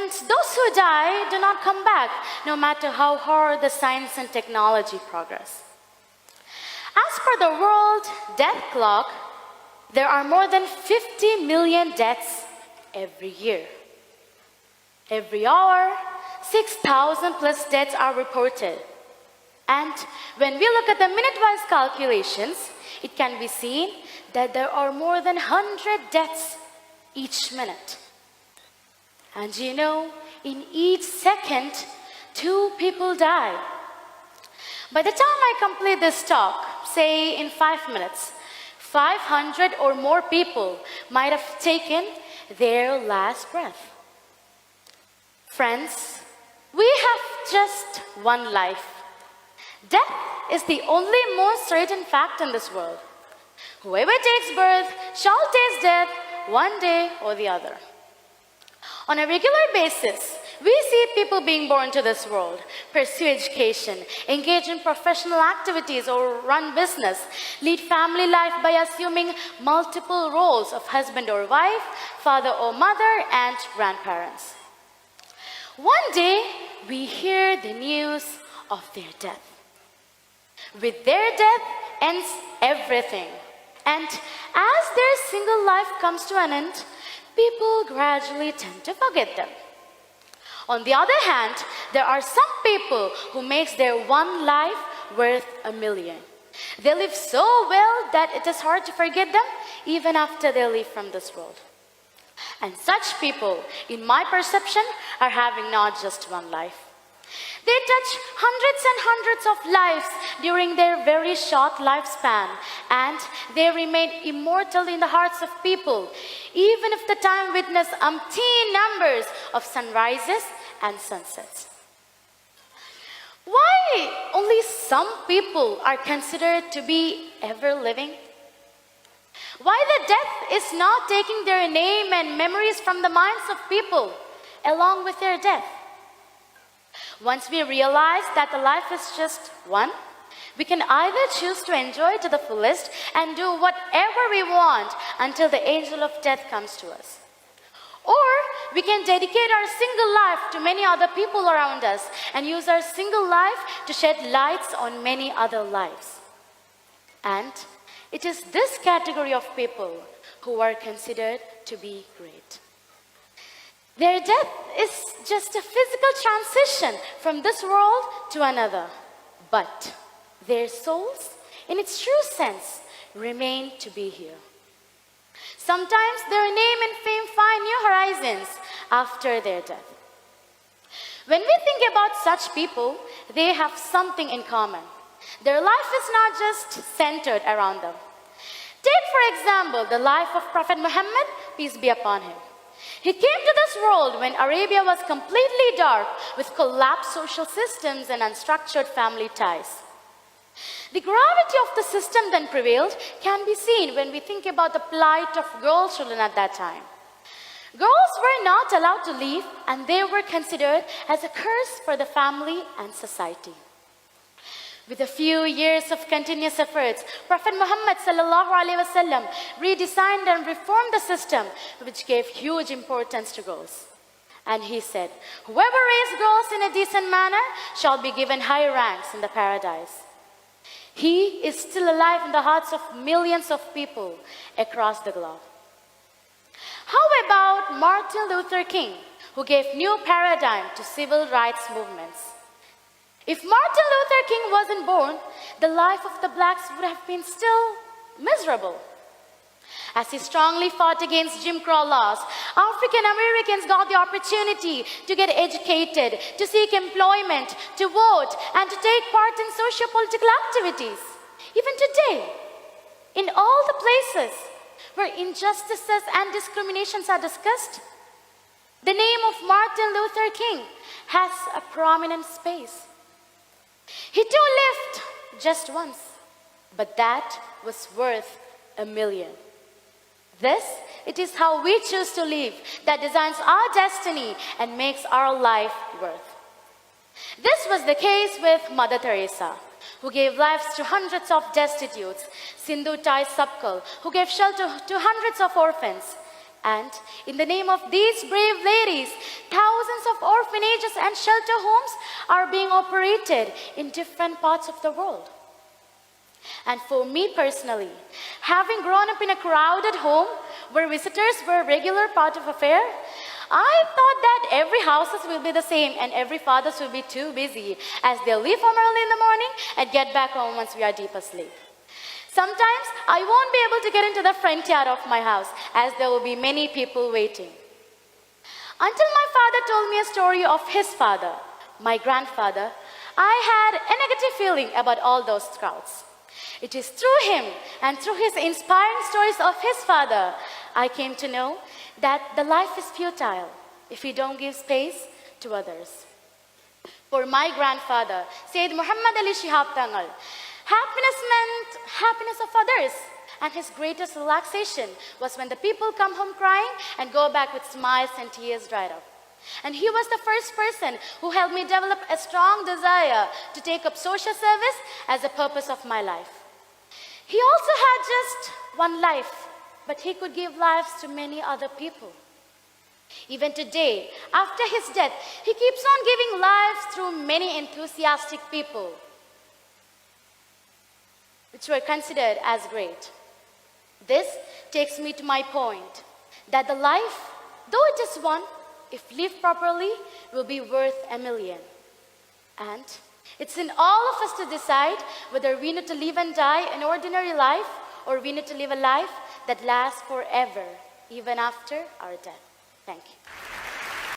And those who die do not come back, no matter how hard the science and technology progress. As per the World Death Clock, there are more than 50 million deaths every year. Every hour, 6,000 plus deaths are reported. And when we look at the minute-wise calculations, it can be seen that there are more than 100 deaths each minute. And you know, in each second, 2 people die. By the time I complete this talk, say in 5 minutes, 500 or more people might have taken their last breath. Friends, we have just one life. Death is the only most certain fact in this world. Whoever takes birth shall taste death one day or the other. On a regular basis, we see people being born to this world, pursue education, engage in professional activities or run business, lead family life by assuming multiple roles of husband or wife, father or mother, and grandparents. One day, we hear the news of their death. With their death ends everything. And as their single life comes to an end, people gradually tend to forget them. On the other hand, there are some people who make their one life worth a million. They live so well that it is hard to forget them even after they leave from this world. And such people, in my perception, are having not just one life. They touch hundreds and hundreds of lives during their very short lifespan, and they remain immortal in the hearts of people, even if the time witnessed umpteen numbers of sunrises and sunsets. Why only some people are considered to be ever living? Why the death is not taking their name and memories from the minds of people along with their death? Once we realize that the life is just one, we can either choose to enjoy it to the fullest and do whatever we want until the angel of death comes to us. Or we can dedicate our single life to many other people around us and use our single life to shed lights on many other lives. And it is this category of people who are considered to be great. Their death is just a physical transition from this world to another. But their souls, in its true sense, remain to be here. Sometimes their name and fame find new horizons after their death. When we think about such people, they have something in common. Their life is not just centered around them. Take, for example, the life of Prophet Muhammad, peace be upon him. He came to this world when Arabia was completely dark, with collapsed social systems and unstructured family ties. The gravity of the system then prevailed can be seen when we think about the plight of girl children at that time. Girls were not allowed to leave, and they were considered as a curse for the family and society. With a few years of continuous efforts, Prophet Muhammad ﷺ redesigned and reformed the system, which gave huge importance to girls. And he said, "Whoever raised girls in a decent manner shall be given high ranks in the paradise." He is still alive in the hearts of millions of people across the globe. How about Martin Luther King, who gave new paradigm to civil rights movements? If Martin Luther King wasn't born, the life of the blacks would have been still miserable. As he strongly fought against Jim Crow laws, African Americans got the opportunity to get educated, to seek employment, to vote, and to take part in socio-political activities. Even today, in all the places where injustices and discriminations are discussed, the name of Martin Luther King has a prominent space. He too lived just once, but that was worth a million. This, it is how we choose to live that designs our destiny and makes our life worth. This was the case with Mother Teresa, who gave lives to hundreds of destitutes, Sindhu Tai Sapkal, who gave shelter to hundreds of orphans, And in the name of these brave ladies, thousands of orphanages and shelter homes are being operated in different parts of the world. And for me personally, having grown up in a crowded home where visitors were a regular part of affair, I thought that every houses will be the same and every fathers will be too busy as they'll leave home early in the morning and get back home once we are deep asleep. Sometimes I won't be able to get into the front yard of my house as there will be many people waiting. Until my father told me a story of his father, my grandfather, I had a negative feeling about all those crowds. It is through him and through his inspiring stories of his father, I came to know that the life is futile if we don't give space to others. For my grandfather, Sayyid Muhammad Ali Shihab Thangal, happiness meant happiness of others. And his greatest relaxation was when the people come home crying and go back with smiles and tears dried up. And he was the first person who helped me develop a strong desire to take up social service as a purpose of my life. He also had just one life, but he could give lives to many other people. Even today, after his death, he keeps on giving lives through many enthusiastic people, which were considered as great. This takes me to my point, that the life, though it is one, if lived properly, will be worth a million. And it's in all of us to decide whether we need to live and die an ordinary life or we need to live a life that lasts forever, even after our death. Thank you.